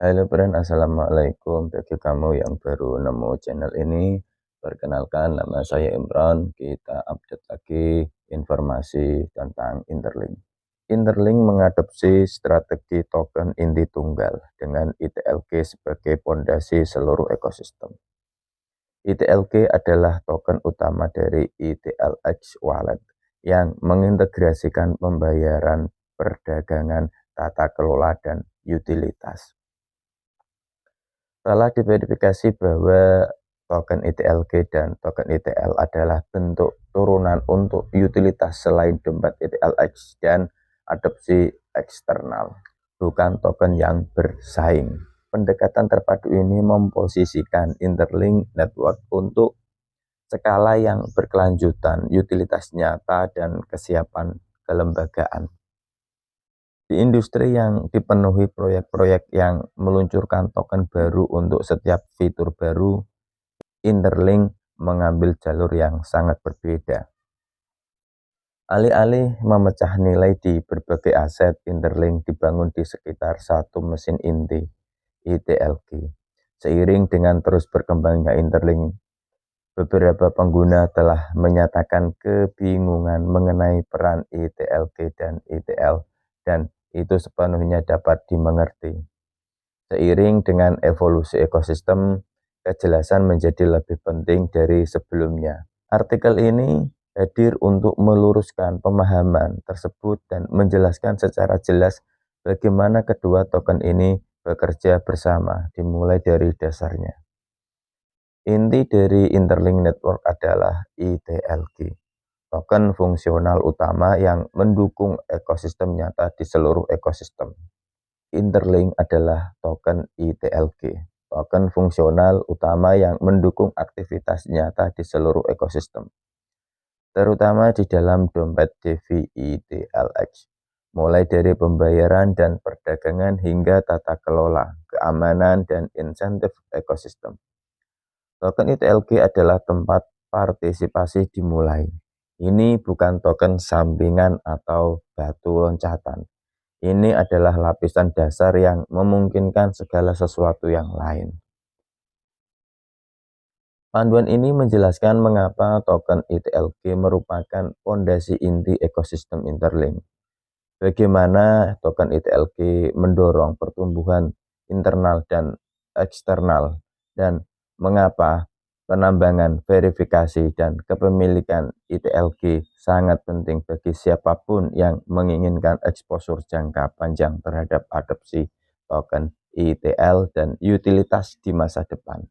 Halo friend, assalamualaikum. Bagi kamu yang baru nemu channel ini, perkenalkan nama saya Imran. Kita update lagi informasi tentang Interlink. Interlink mengadopsi strategi token inti tunggal dengan ITLK sebagai fondasi seluruh ekosistem. ITLK adalah token utama dari ITLX Wallet yang mengintegrasikan pembayaran, perdagangan, tata kelola, dan utilitas. Telah diverifikasi bahwa token ITLK dan token ITL adalah bentuk turunan untuk utilitas selain dompet ITLX dan adopsi eksternal, bukan token yang bersaing. Pendekatan terpadu ini memposisikan Interlink Network untuk skala yang berkelanjutan, utilitas nyata, dan kesiapan kelembagaan. Di industri yang dipenuhi proyek-proyek yang meluncurkan token baru untuk setiap fitur baru, Interlink mengambil jalur yang sangat berbeda. Alih-alih memecah nilai di berbagai aset, Interlink dibangun di sekitar satu mesin inti, ITLK. Seiring dengan terus berkembangnya Interlink, beberapa pengguna telah menyatakan kebingungan mengenai peran ITLK dan ITL, dan itu sepenuhnya dapat dimengerti. Seiring dengan evolusi ekosistem, kejelasan menjadi lebih penting dari sebelumnya. Artikel ini hadir untuk meluruskan pemahaman tersebut dan menjelaskan secara jelas bagaimana kedua token ini bekerja bersama, dimulai dari dasarnya. Inti dari Interlink Network adalah ITLK, token fungsional utama yang mendukung ekosistem nyata di seluruh ekosistem. Interlink adalah token ITLK, token fungsional utama yang mendukung aktivitas nyata di seluruh ekosistem, terutama di dalam dompet Defi ITLX, mulai dari pembayaran dan perdagangan hingga tata kelola, keamanan, dan insentif ekosistem. Token ITLK adalah tempat partisipasi dimulai. Ini bukan token sampingan atau batu loncatan. Ini adalah lapisan dasar yang memungkinkan segala sesuatu yang lain. Panduan ini menjelaskan mengapa token ITLK merupakan fondasi inti ekosistem Interlink. Bagaimana token ITLK mendorong pertumbuhan internal dan eksternal, dan mengapa penambangan, verifikasi, dan kepemilikan ITLK sangat penting bagi siapapun yang menginginkan eksposur jangka panjang terhadap adopsi token ITL dan utilitas di masa depan.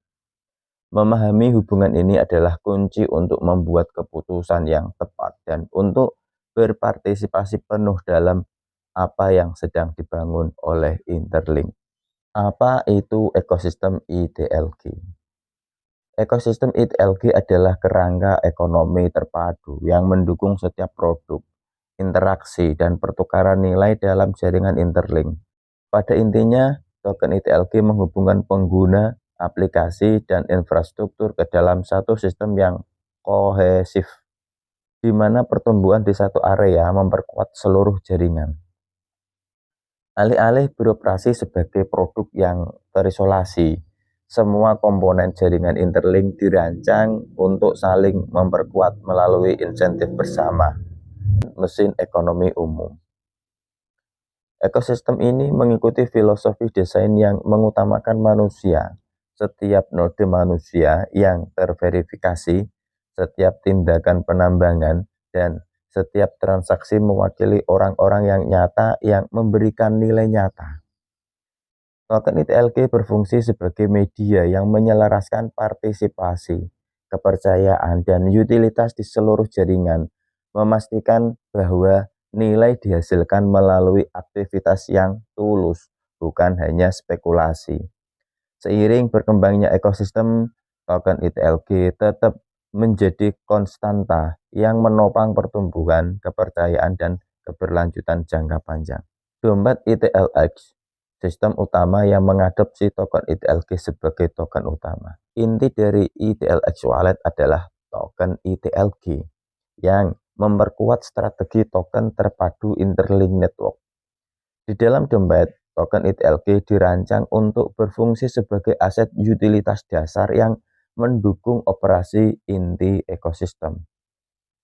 Memahami hubungan ini adalah kunci untuk membuat keputusan yang tepat dan untuk berpartisipasi penuh dalam apa yang sedang dibangun oleh Interlink. Apa itu ekosistem ITLK? Ekosistem ITLK adalah kerangka ekonomi terpadu yang mendukung setiap produk, interaksi, dan pertukaran nilai dalam jaringan Interlink. Pada intinya, token ITLK menghubungkan pengguna, aplikasi, dan infrastruktur ke dalam satu sistem yang kohesif, di mana pertumbuhan di satu area memperkuat seluruh jaringan. Alih-alih beroperasi sebagai produk yang terisolasi, semua komponen jaringan Interlink dirancang untuk saling memperkuat melalui insentif bersama, mesin ekonomi umum. Ekosistem ini mengikuti filosofi desain yang mengutamakan manusia. Setiap node manusia yang terverifikasi, setiap tindakan penambangan, dan setiap transaksi mewakili orang-orang yang nyata yang memberikan nilai nyata. Token ITLK berfungsi sebagai media yang menyelaraskan partisipasi, kepercayaan, dan utilitas di seluruh jaringan, memastikan bahwa nilai dihasilkan melalui aktivitas yang tulus, bukan hanya spekulasi. Seiring berkembangnya ekosistem, token ITLK tetap menjadi konstanta yang menopang pertumbuhan, kepercayaan, dan keberlanjutan jangka panjang. Dompet ITLX, sistem utama yang mengadopsi token ITLK sebagai token utama. Inti dari ITLX Wallet adalah token ITLK yang memperkuat strategi token terpadu Interlink Network. Di dalam dompet, token ITLG dirancang untuk berfungsi sebagai aset utilitas dasar yang mendukung operasi inti ekosistem.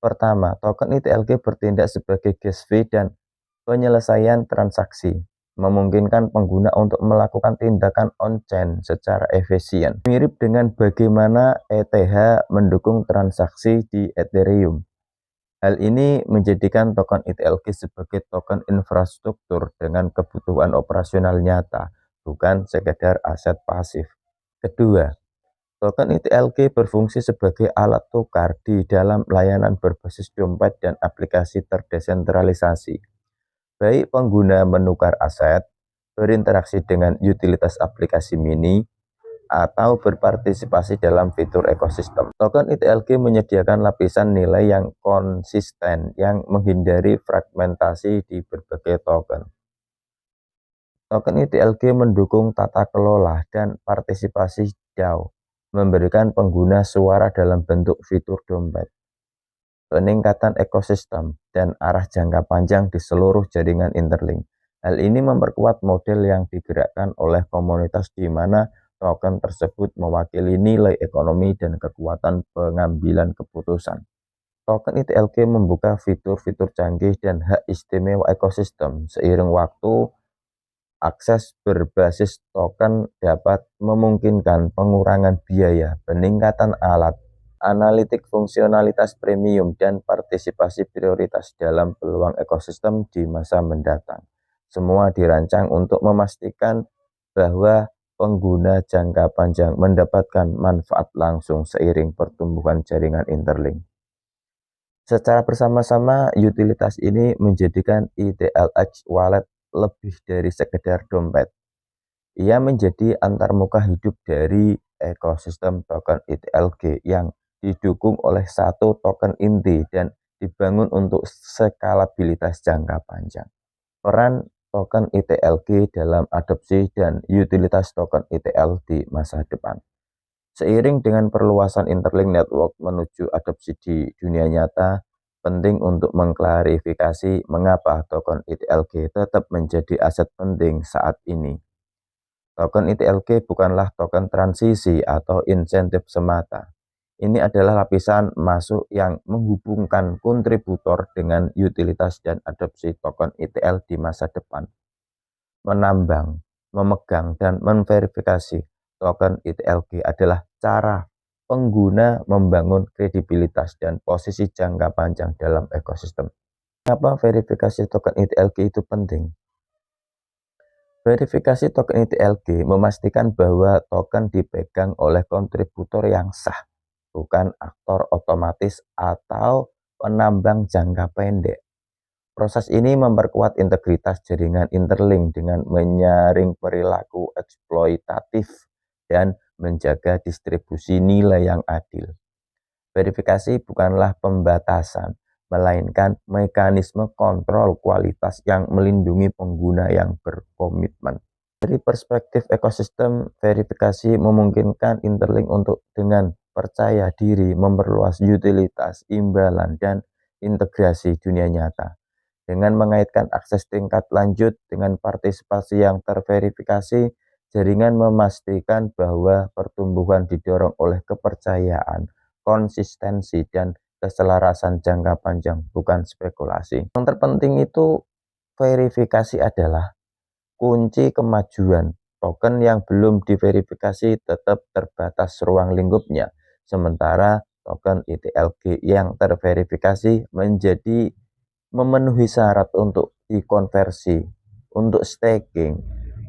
Pertama, token ITLG bertindak sebagai gas fee dan penyelesaian transaksi, memungkinkan pengguna untuk melakukan tindakan on-chain secara efisien. Mirip dengan bagaimana ETH mendukung transaksi di Ethereum. Hal ini menjadikan token ITLG sebagai token infrastruktur dengan kebutuhan operasional nyata, bukan sekedar aset pasif. Kedua, token ITLG berfungsi sebagai alat tukar di dalam layanan berbasis dompet dan aplikasi terdesentralisasi. Baik pengguna menukar aset, berinteraksi dengan utilitas aplikasi mini, atau berpartisipasi dalam fitur ekosistem. Token ITLG menyediakan lapisan nilai yang konsisten yang menghindari fragmentasi di berbagai token. Token ITLG mendukung tata kelola dan partisipasi DAO, memberikan pengguna suara dalam bentuk fitur dompet. Peningkatan ekosistem dan arah jangka panjang di seluruh jaringan Interlink. Hal ini memperkuat model yang digerakkan oleh komunitas di mana token tersebut mewakili nilai ekonomi dan kekuatan pengambilan keputusan. Token ITLG membuka fitur-fitur canggih dan hak istimewa ekosistem. Seiring waktu, akses berbasis token dapat memungkinkan pengurangan biaya, peningkatan alat, analitik fungsionalitas premium, dan partisipasi prioritas dalam peluang ekosistem di masa mendatang. Semua dirancang untuk memastikan bahwa pengguna jangka panjang mendapatkan manfaat langsung seiring pertumbuhan jaringan Interlink. Secara bersama-sama, utilitas ini menjadikan ITLX Wallet lebih dari sekedar dompet. Ia menjadi antarmuka hidup dari ekosistem token ITLG yang didukung oleh satu token inti dan dibangun untuk skalabilitas jangka panjang. Peran token ITLG dalam adopsi dan utilitas token ITL di masa depan. Seiring dengan perluasan Interlink Network menuju adopsi di dunia nyata, penting untuk mengklarifikasi mengapa token ITLG tetap menjadi aset penting saat ini. Token ITLG bukanlah token transisi atau insentif semata. Ini adalah lapisan masuk yang menghubungkan kontributor dengan utilitas dan adopsi token ITL di masa depan. Menambang, memegang, dan memverifikasi token ITLG adalah cara pengguna membangun kredibilitas dan posisi jangka panjang dalam ekosistem. Kenapa verifikasi token ITLG itu penting? Verifikasi token ITLG memastikan bahwa token dipegang oleh kontributor yang sah, bukan aktor otomatis atau penambang jangka pendek. Proses ini memperkuat integritas jaringan Interlink dengan menyaring perilaku eksploitatif dan menjaga distribusi nilai yang adil. Verifikasi bukanlah pembatasan, melainkan mekanisme kontrol kualitas yang melindungi pengguna yang berkomitmen. Dari perspektif ekosistem, verifikasi memungkinkan Interlink untuk dengan percaya diri memperluas utilitas, imbalan, dan integrasi dunia nyata. Dengan mengaitkan akses tingkat lanjut dengan partisipasi yang terverifikasi, jaringan memastikan bahwa pertumbuhan didorong oleh kepercayaan, konsistensi, dan keselarasan jangka panjang, bukan spekulasi. Yang terpenting itu verifikasi adalah kunci kemajuan. Token yang belum diverifikasi tetap terbatas ruang lingkupnya, sementara token ITLG yang terverifikasi memenuhi syarat untuk dikonversi, untuk staking,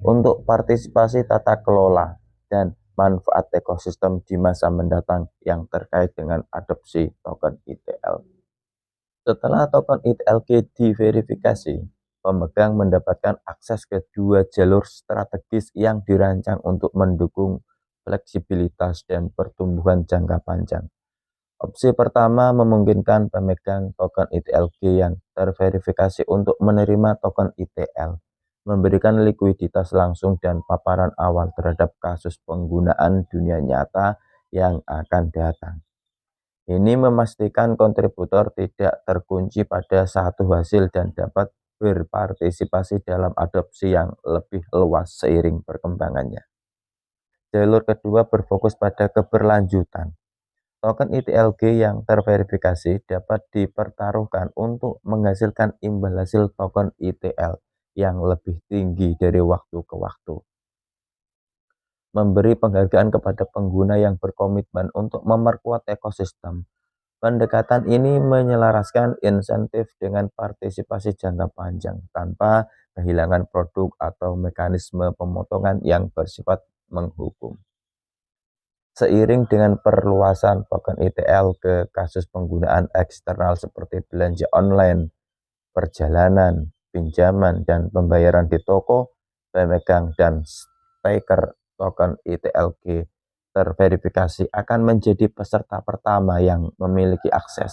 untuk partisipasi tata kelola, dan manfaat ekosistem di masa mendatang yang terkait dengan adopsi token ITL. Setelah token ITLG diverifikasi, pemegang mendapatkan akses ke dua jalur strategis yang dirancang untuk mendukung fleksibilitas dan pertumbuhan jangka panjang. Opsi pertama memungkinkan pemegang token ITLG yang terverifikasi untuk menerima token ITL, memberikan likuiditas langsung dan paparan awal terhadap kasus penggunaan dunia nyata yang akan datang. Ini memastikan kontributor tidak terkunci pada satu hasil dan dapat berpartisipasi dalam adopsi yang lebih luas seiring perkembangannya. Jalur kedua berfokus pada keberlanjutan. Token ITLG yang terverifikasi dapat dipertaruhkan untuk menghasilkan imbal hasil token ITL yang lebih tinggi dari waktu ke waktu. Memberi penghargaan kepada pengguna yang berkomitmen untuk memperkuat ekosistem. Pendekatan ini menyelaraskan insentif dengan partisipasi jangka panjang tanpa kehilangan produk atau mekanisme pemotongan yang bersifat menghukum. Seiring dengan perluasan token ITL ke kasus penggunaan eksternal seperti belanja online, perjalanan, pinjaman, dan pembayaran di toko, pemegang dan staker token ITLG terverifikasi akan menjadi peserta pertama yang memiliki akses.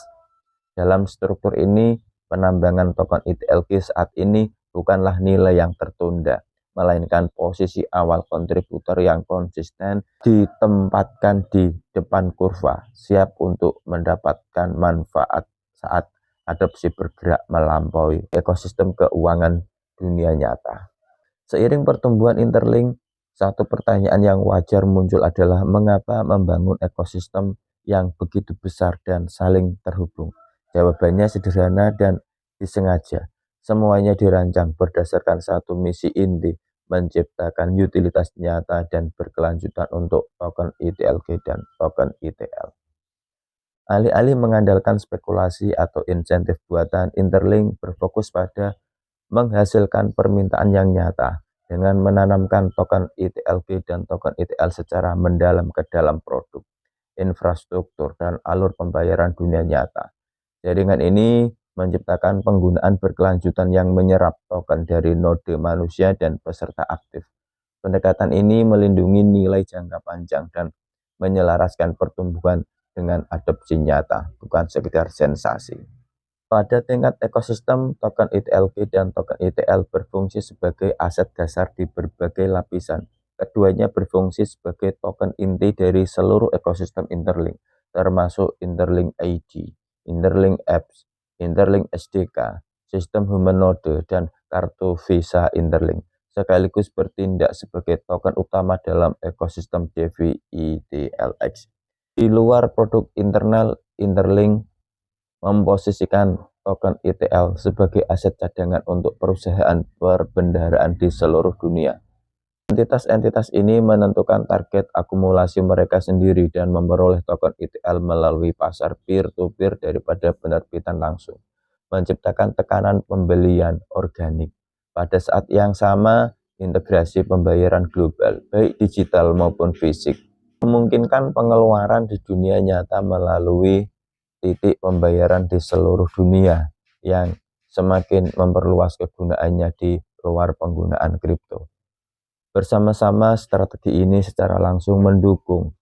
Dalam struktur ini, penambangan token ITLG saat ini bukanlah nilai yang tertunda, melainkan posisi awal kontributor yang konsisten ditempatkan di depan kurva, siap untuk mendapatkan manfaat saat adopsi bergerak melampaui ekosistem keuangan dunia nyata. Seiring pertumbuhan Interlink, satu pertanyaan yang wajar muncul adalah mengapa membangun ekosistem yang begitu besar dan saling terhubung. Jawabannya sederhana dan disengaja. Semuanya dirancang berdasarkan satu misi inti, menciptakan utilitas nyata dan berkelanjutan untuk token ITLG dan token ITL. Alih-alih mengandalkan spekulasi atau insentif buatan, Interlink berfokus pada menghasilkan permintaan yang nyata dengan menanamkan token ITLG dan token ITL secara mendalam ke dalam produk, infrastruktur, dan alur pembayaran dunia nyata. Jaringan ini menciptakan penggunaan berkelanjutan yang menyerap token dari node manusia dan peserta aktif. Pendekatan ini melindungi nilai jangka panjang dan menyelaraskan pertumbuhan dengan adopsi nyata, bukan sekedar sensasi. Pada tingkat ekosistem, token ITLG dan token ITL berfungsi sebagai aset dasar di berbagai lapisan. Keduanya berfungsi sebagai token inti dari seluruh ekosistem Interlink, termasuk Interlink ID, Interlink Apps, Interlink SDK, sistem human node, dan kartu Visa Interlink, sekaligus bertindak sebagai token utama dalam ekosistem DeFi ITLX. Di luar produk internal, Interlink memposisikan token ITL sebagai aset cadangan untuk perusahaan perbendaharaan di seluruh dunia. Entitas-entitas ini menentukan target akumulasi mereka sendiri dan memperoleh token ITL melalui pasar peer-to-peer daripada penerbitan langsung, menciptakan tekanan pembelian organik. Pada saat yang sama, integrasi pembayaran global, baik digital maupun fisik, memungkinkan pengeluaran di dunia nyata melalui titik pembayaran di seluruh dunia yang semakin memperluas kegunaannya di luar penggunaan kripto. Bersama-sama, strategi ini secara langsung mendukung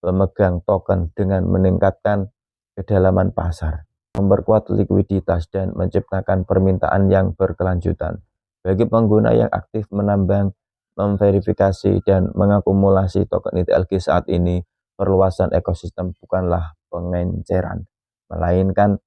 pemegang token dengan meningkatkan kedalaman pasar, memperkuat likuiditas, dan menciptakan permintaan yang berkelanjutan. Bagi pengguna yang aktif menambang, memverifikasi, dan mengakumulasi token ITLG saat ini, perluasan ekosistem bukanlah pengenceran, melainkan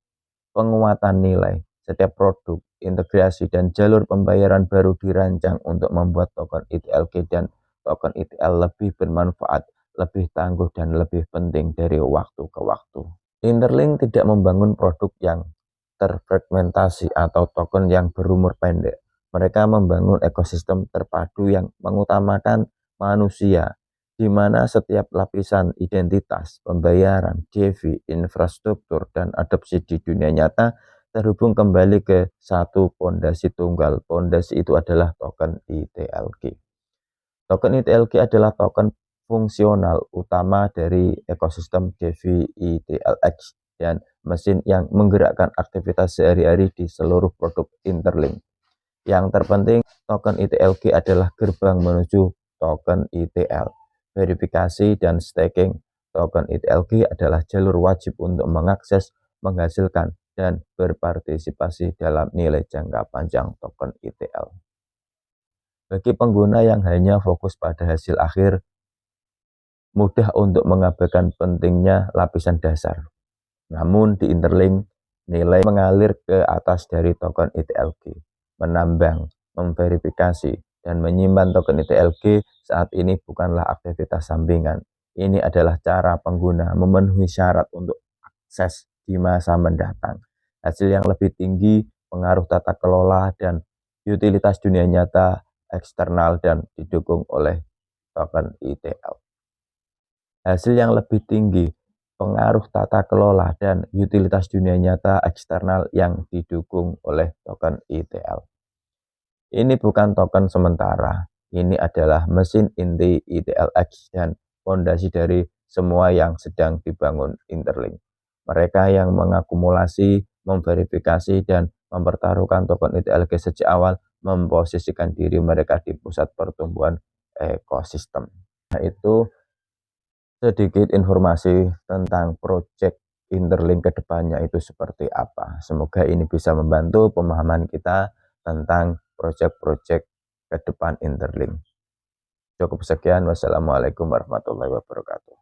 penguatan nilai. Setiap produk, integrasi, dan jalur pembayaran baru dirancang untuk membuat token ITLG dan token ITL lebih bermanfaat, lebih tangguh, dan lebih penting dari waktu ke waktu. Interlink tidak membangun produk yang terfragmentasi atau token yang berumur pendek. Mereka membangun ekosistem terpadu yang mengutamakan manusia, di mana setiap lapisan identitas, pembayaran, DeFi, infrastruktur, dan adopsi di dunia nyata terhubung kembali ke satu fondasi tunggal. Fondasi itu adalah token ITLG. Token ITLG adalah token fungsional utama dari ekosistem DeFi ITLX dan mesin yang menggerakkan aktivitas sehari-hari di seluruh produk Interlink. Yang terpenting, token ITLG adalah gerbang menuju token ITL. Verifikasi dan staking token ITLG adalah jalur wajib untuk mengakses, menghasilkan, dan berpartisipasi dalam nilai jangka panjang token ITL. Bagi pengguna yang hanya fokus pada hasil akhir, mudah untuk mengabaikan pentingnya lapisan dasar. Namun di Interlink, nilai mengalir ke atas dari token ITLG. menambang, memverifikasi, dan menyimpan token ITLG saat ini bukanlah aktivitas sampingan. Ini adalah cara pengguna memenuhi syarat untuk akses di masa mendatang. Hasil yang lebih tinggi, pengaruh tata kelola, dan utilitas dunia nyata eksternal dan didukung oleh token ITL. Hasil yang lebih tinggi, pengaruh tata kelola, dan utilitas dunia nyata eksternal yang didukung oleh token ITL. Ini bukan token sementara, ini adalah mesin inti ITLX dan fondasi dari semua yang sedang dibangun Interlink. Mereka yang mengakumulasi, memverifikasi, dan mempertaruhkan token ITLG sejak awal memposisikan diri mereka di pusat pertumbuhan ekosistem. Nah, itu sedikit informasi tentang proyek Interlink ke depannya itu seperti apa. Semoga ini bisa membantu pemahaman kita tentang proyek-proyek ke depan Interlink. Cukup sekian. Wassalamualaikum warahmatullahi wabarakatuh.